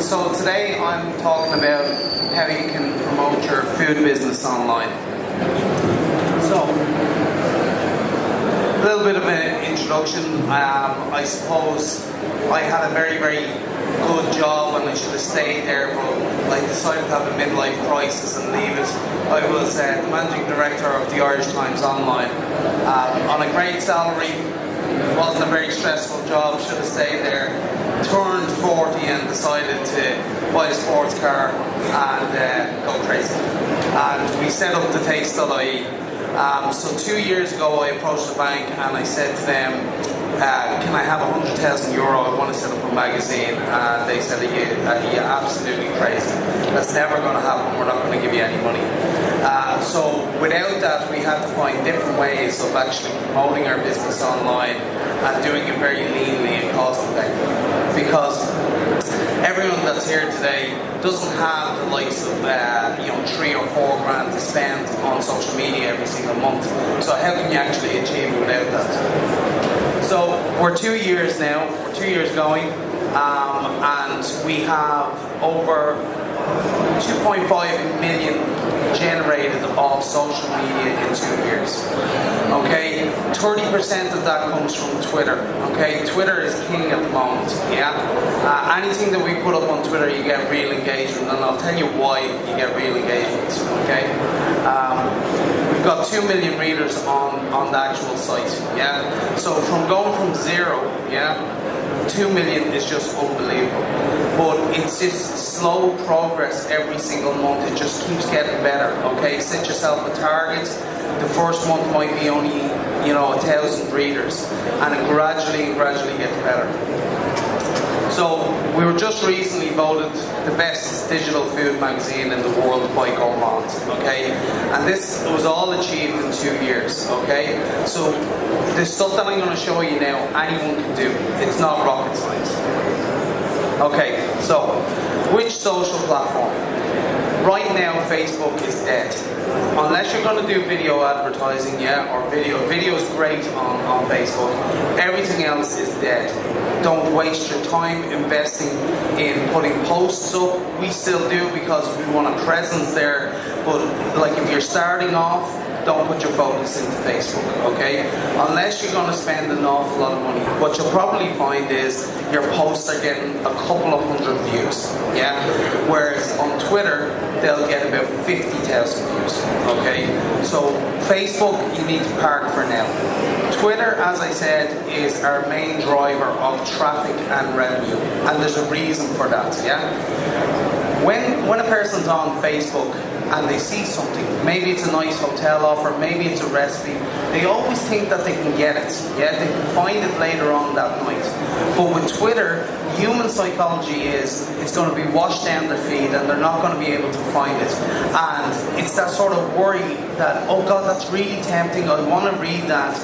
So today I'm talking about how you can promote your food business online. So, a little bit of an introduction. I suppose I had a very good job and I should have stayed there, but I decided to have a midlife crisis and leave it. I was the managing director of the Irish Times Online on a great salary. It wasn't a very stressful job, should have stayed there. Turned 40 and decided to buy a sports car and go crazy. And we set up the Taste.ie. So 2 years ago I approached the bank and I said to them, can I have €100,000? I want to set up a magazine. And they said, you're absolutely crazy. That's never going to happen. We're not going to give you any money. So without that, we had to find different ways of actually promoting our business online and doing it very leanly and cost effectively. Because everyone that's here today doesn't have the likes of 3 or 4 grand to spend on social media every single month. So how can you actually achieve it without that? So we're 2 years now, we're 2 years going, and we have over 2.5 million generated off social media in 2 years. Okay, 30% of that comes from Twitter. Okay, Twitter is king at the moment. Yeah, anything that we put up on Twitter, you get real engagement, and I'll tell you why you get real engagement. Okay, we've got 2 million readers on the actual site. Yeah, so from going from 0, 2 million is just unbelievable. But it's just slow progress every single month. It just keeps getting better. Okay, set yourself a target. The first month might be only 1,000 readers, and it gradually gets better. So we were just recently voted the best digital food magazine in the world by Mahon. Okay, and this was all achieved in 2 years. Okay, so the stuff that I'm going to show you now, anyone can do. It's not rocket science. Okay, so which social platform? Right now, Facebook is dead. Unless you're going to do video advertising, or video is great on Facebook. Everything else is dead. Don't waste your time investing in putting posts up. We still do because we want a presence there. But like if you're starting off, don't put your focus into Facebook, okay? Unless you're going to spend an awful lot of money. What you'll probably find is your posts are getting a couple of hundred views, Whereas on Twitter, they'll get about 50,000 views, okay? So Facebook, you need to park for now. Twitter, as I said, is our main driver of traffic and revenue, and there's a reason for that, When a person's on Facebook and they see something, maybe it's a nice hotel offer, maybe it's a recipe, they always think that they can get it, they can find it later on that night. But with Twitter, human psychology is it's going to be washed down their feed and they're not going to be able to find it. And it's that sort of worry that, oh God, that's really tempting, I want to read that,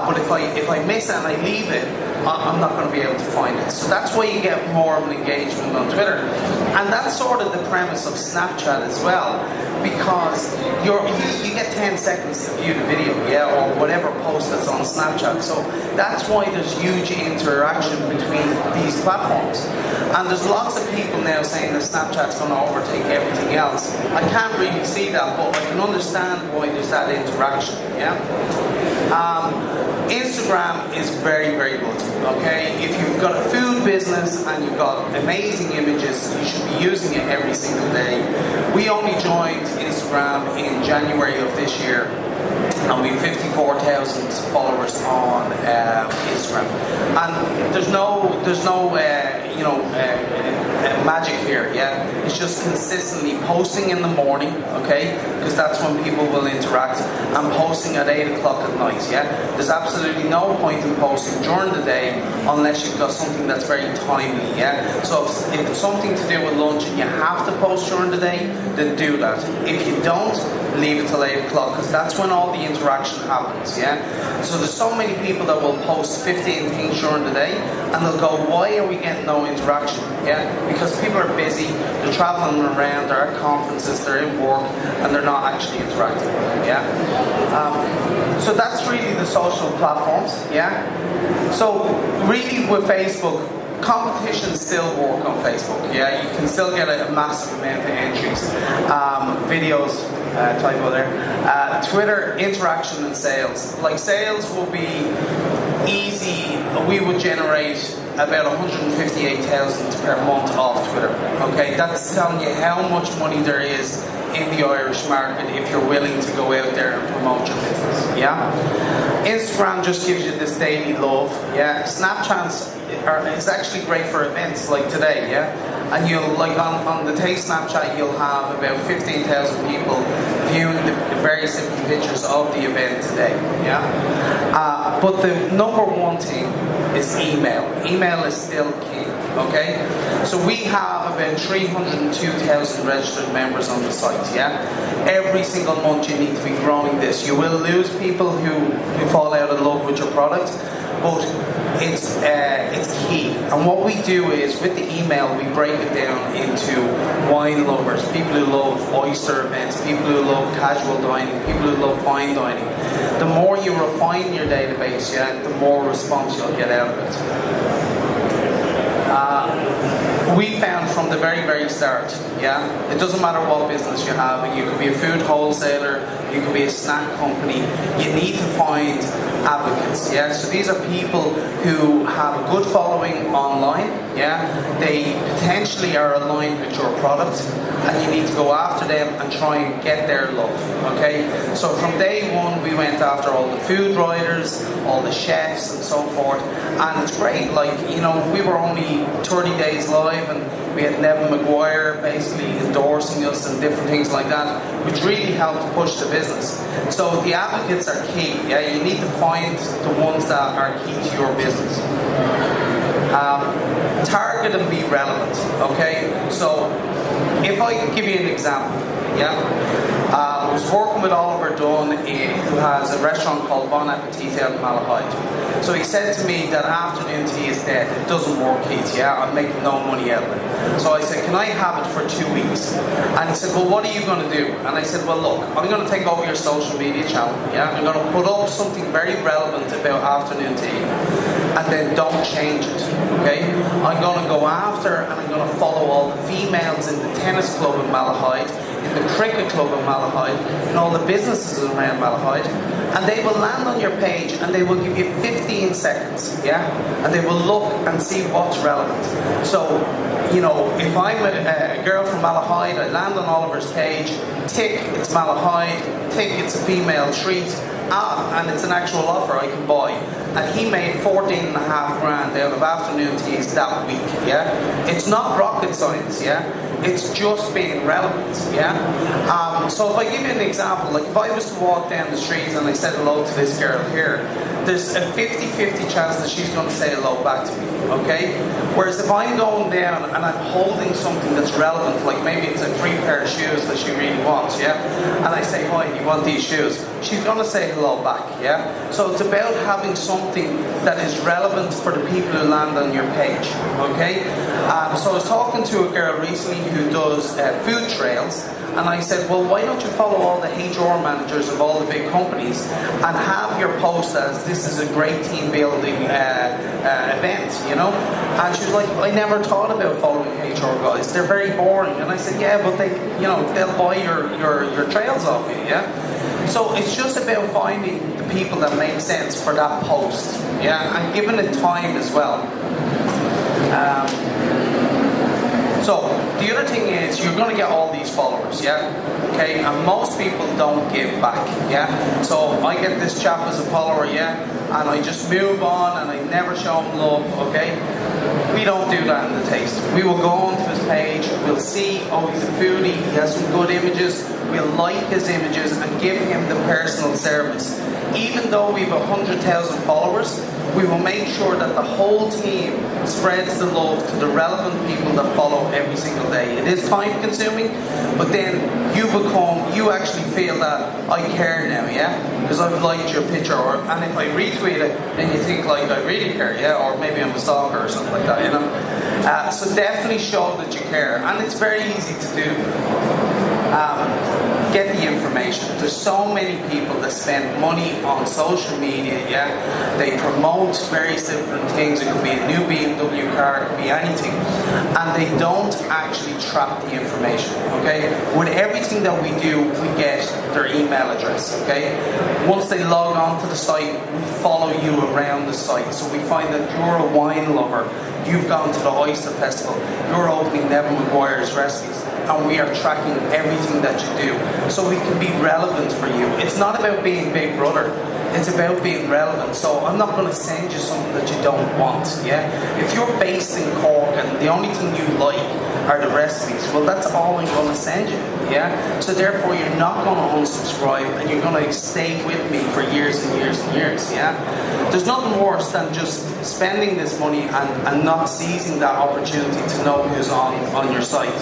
but if I miss it and I leave it, I'm not going to be able to find it. So that's why you get more of an engagement on Twitter. And that's sort of the premise of Snapchat as well, because you get 10 seconds to view the video, or whatever post that's on Snapchat. So that's why there's huge interaction between these platforms. And there's lots of people now saying that Snapchat's going to overtake everything else. I can't really see that, but I can understand why there's that interaction, Instagram is very good, okay? If you've got a food business and you've got amazing images, you should be using it every single day. We only joined Instagram in January of this year, and we have 54,000 followers on Instagram. And there's no magic here, It's just consistently posting in the morning, okay? Because that's when people will interact, and posting at 8 o'clock at night, There's absolutely no point in posting during the day unless you've got something that's very timely, So if it's something to do with lunch and you have to post during the day, then do that. If you don't, leave it till 8 o'clock, because that's when all the interaction happens, So there's so many people that will post 15 things during the day, and they'll go, why are we getting no interaction? Because people are busy, they're traveling around, they're at conferences, they're in work, and they're not actually interacting, So that's really the social platforms, So really with Facebook, competitions still work on Facebook. Yeah, you can still get a massive amount of entries. Videos, typo there. Twitter, interaction and sales. Like sales will be easy. We would generate about 158,000 per month off Twitter. Okay, that's telling you how much money there is in the Irish market if you're willing to go out there and promote your business. Yeah. Instagram just gives you this daily love. Yeah. Snapchat is actually great for events like today. Yeah. And you'll like on the Taste Snapchat, you'll have about 15,000 people viewing the various different pictures of the event today. Yeah. But the number one thing is email. Email is still king. Okay, so we have about 302,000 registered members on the site. Yeah, every single month you need to be growing this. You will lose people who fall out of love with your product, but it's key. And what we do is with the email we break it down into wine lovers, people who love oyster events, people who love casual dining, people who love fine dining. The more you refine your database, yeah, the more response you'll get out of it. We found from the very, very start, yeah, it doesn't matter what business you have, you could be a food wholesaler, you could be a snack company, you need to find advocates, yeah, so these are people who have a good following online, yeah, they potentially are aligned with your product, and you need to go after them and try and get their love, okay, so from day one we went after all the food writers, all the chefs and so forth, and it's great, like, you know, we were only 30 days live and we had Neville Maguire basically endorsing us and different things like that, which really helped push the business. So the advocates are key, yeah, you need to find the ones that are key to your business. Target and be relevant, okay, so if I give you an example, yeah, I was working with Oliver Dunn, who has a restaurant called Bon Appetit out in Malahide. So he said to me that afternoon tea is dead, it doesn't work, Keith, yeah, I'm making no money out of it. So I said, can I have it for 2 weeks? And he said, well, what are you going to do? And I said, well, look, I'm going to take over your social media channel, yeah, I'm going to put up something very relevant about afternoon tea, and then don't change it, okay? I'm going to go after and I'm going to follow all the females in the tennis club in Malahide, in the cricket club in Malahide, in all the businesses around Malahide, and they will land on your page and they will give you 15 seconds, yeah? And they will look and see what's relevant. So, you know, if I'm a girl from Malahide, I land on Oliver's page, tick, it's Malahide, tick, it's a female treat, and it's an actual offer I can buy. And he made 14.5 grand out of afternoon teas that week, yeah? It's not rocket science, yeah? It's just being relevant, yeah? So if I give you an example, like if I was to walk down the street and I said hello to this girl here, there's a 50-50 chance that she's going to say hello back to me, okay? Whereas if I'm going down and I'm holding something that's relevant, like maybe it's a free pair of shoes that she really wants, yeah? And I say, hi, you want these shoes? She's going to say hello back, yeah? So it's about having something that is relevant for the people who land on your page, okay? So I was talking to a girl recently who does food trails, and I said, well, why don't you follow all the HR managers of all the big companies and have your post as this is a great team building event, you know? And she was like, I never thought about following HR guys. They're very boring. And I said, yeah, but they, you know, they'll buy your trails off you, yeah? So it's just about finding the people that make sense for that post, yeah? And giving it time as well. So the other thing is you're going to get all these followers, yeah? Okay, and most people don't give back, yeah? So I get this chap as a follower, yeah? And I just move on and I never show him love, okay? We don't do that in the Taste. We will go onto his page, we'll see, oh, he's a foodie, he has some good images, we'll like his images and give him the personal service. Even though we have 100,000 followers, we will make sure that the whole team spreads the love to the relevant people that follow every single day. It is time consuming, but then you actually feel that I care now, yeah? Because I've liked your picture, and if I retweet it, then you think like I really care, yeah? Or maybe I'm a stalker or something like that, you know? So definitely show that you care, and it's very easy to do. Get the information. There's so many people that spend money on social media, yeah? They promote various different things. It could be a new BMW car, it could be anything. And they don't actually track the information, okay? With everything that we do, we get their email address, okay? Once they log on to the site, we follow you around the site. So we find that you're a wine lover, you've gone to the Oyster Festival, you're opening Nevin Maguire's recipes, and we are tracking everything that you do. So we can be relevant for you. It's not about being Big Brother. It's about being relevant. So I'm not going to send you something that you don't want, yeah? If you're based in Cork and the only thing you like are the recipes, well, that's all I'm going to send you, yeah? So therefore, you're not going to unsubscribe and you're going to stay with me for years and years and years, yeah? There's nothing worse than just spending this money and not seizing that opportunity to know who's on your site.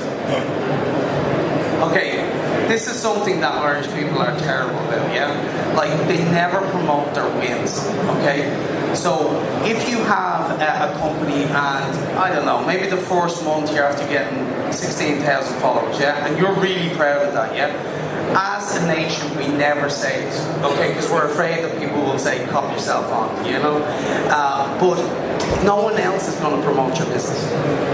Okay, this is something that Irish people are terrible about, yeah? Like, they never promote their wins, okay? So, if you have a company and, I don't know, maybe the first month you're after getting 16,000 followers, yeah? And you're really proud of that, yeah? As a nation, we never say it, okay? Because we're afraid that people will say, cop yourself on, you know? But no one else is going to promote your business.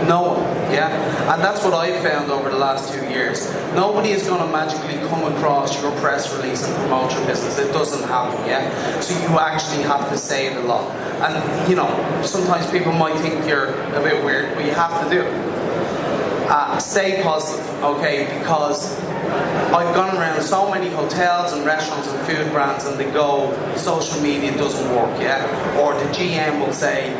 No one, yeah? And that's what I've found over the last 2 years. Nobody is going to magically come across your press release and promote your business. It doesn't happen, yeah? So you actually have to say it a lot. And, you know, sometimes people might think you're a bit weird, but you have to do it. Stay positive, okay? Because I've gone around so many hotels and restaurants and food brands and they go, social media doesn't work, yeah? Or the GM will say,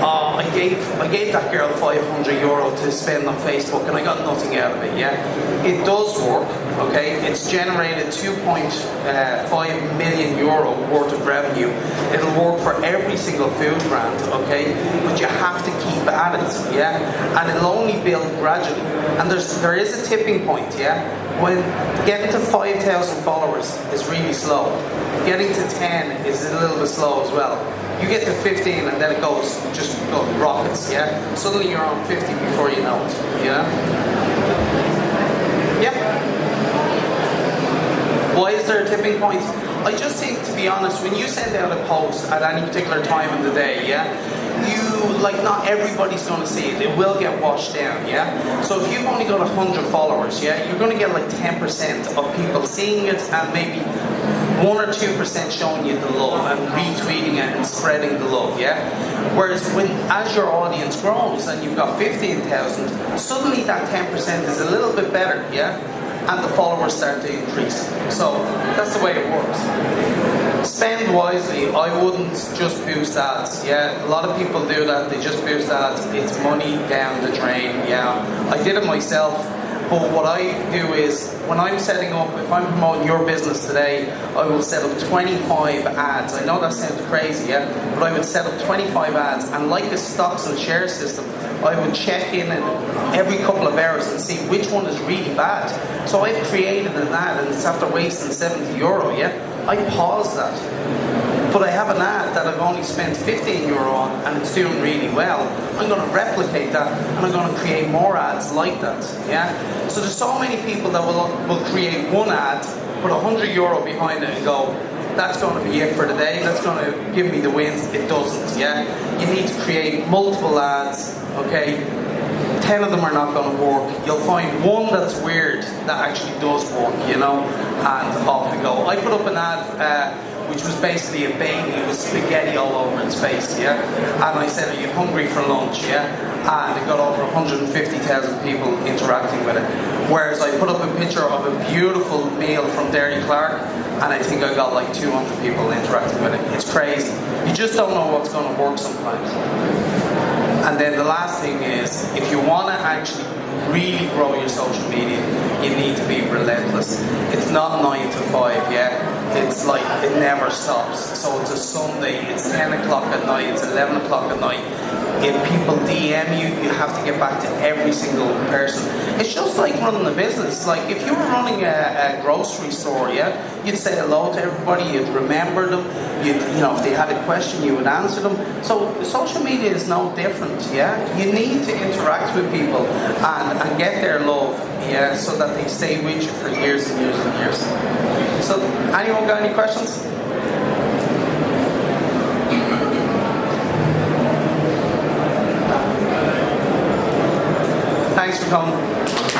oh, I gave that girl €500 to spend on Facebook and I got nothing out of it, yeah? It does work, okay? It's generated €2.5 million worth of revenue. It'll work for every single food brand, okay? But you have to keep at it, yeah? And it'll only build gradually. And there is a tipping point, yeah? When getting to 5,000 followers is really slow. Getting to 10 is a little bit slow as well. You get to 15 and then it goes rockets, yeah? Suddenly you're on 50 before you know it, yeah? Yeah. Why is there a tipping point? I just think, to be honest, when you send out a post at any particular time in the day, yeah? Not everybody's going to see it. It will get washed down, yeah? So if you've only got 100 followers, yeah? You're going to get like 10% of people seeing it and maybe 1 or 2% showing you the love and retweeting it and spreading the love, yeah? Whereas as your audience grows and you've got 15,000, suddenly that 10% is a little bit better, yeah? And the followers start to increase. So that's the way it works. Spend wisely. I wouldn't just boost ads, yeah? A lot of people do that, they just boost ads. It's money down the drain, yeah? I did it myself. But what I do is, when I'm setting up, if I'm promoting your business today, I will set up 25 ads. I know that sounds crazy, yeah? But I would set up 25 ads, and like a stocks and shares system, I would check in every couple of hours and see which one is really bad. So I've created an ad, and it's after wasting €70, yeah? I pause that. But I have an ad that I've only spent €15 on and it's doing really well. I'm going to replicate that and I'm going to create more ads like that, yeah? So there's so many people that will create one ad, put €100 behind it and go, that's going to be it for the day, that's going to give me the wins. It doesn't, yeah? You need to create multiple ads, okay? 10 of them are not going to work. You'll find one that's weird that actually does work, you know? And off we go. I put up an ad which was basically a baby with spaghetti all over its face, yeah? And I said, are you hungry for lunch, yeah? And it got over 150,000 people interacting with it. Whereas I put up a picture of a beautiful meal from Dairy Clark, and I think I got like 200 people interacting with it. It's crazy. You just don't know what's going to work sometimes. And then the last thing is, if you want to actually really grow your social media, you need to be relentless. It's not 9 to 5, yeah? It's like, it never stops. So it's a Sunday, it's 10 o'clock at night, it's 11 o'clock at night. If people DM you, you have to get back to every single person. It's just like running a business. Like if you were running a grocery store, yeah, you'd say hello to everybody, you'd remember them, you know, if they had a question, you would answer them. So social media is no different, yeah. You need to interact with people and get their love, yeah, so that they stay with you for years and years and years. So, anyone got any questions? Thanks for coming.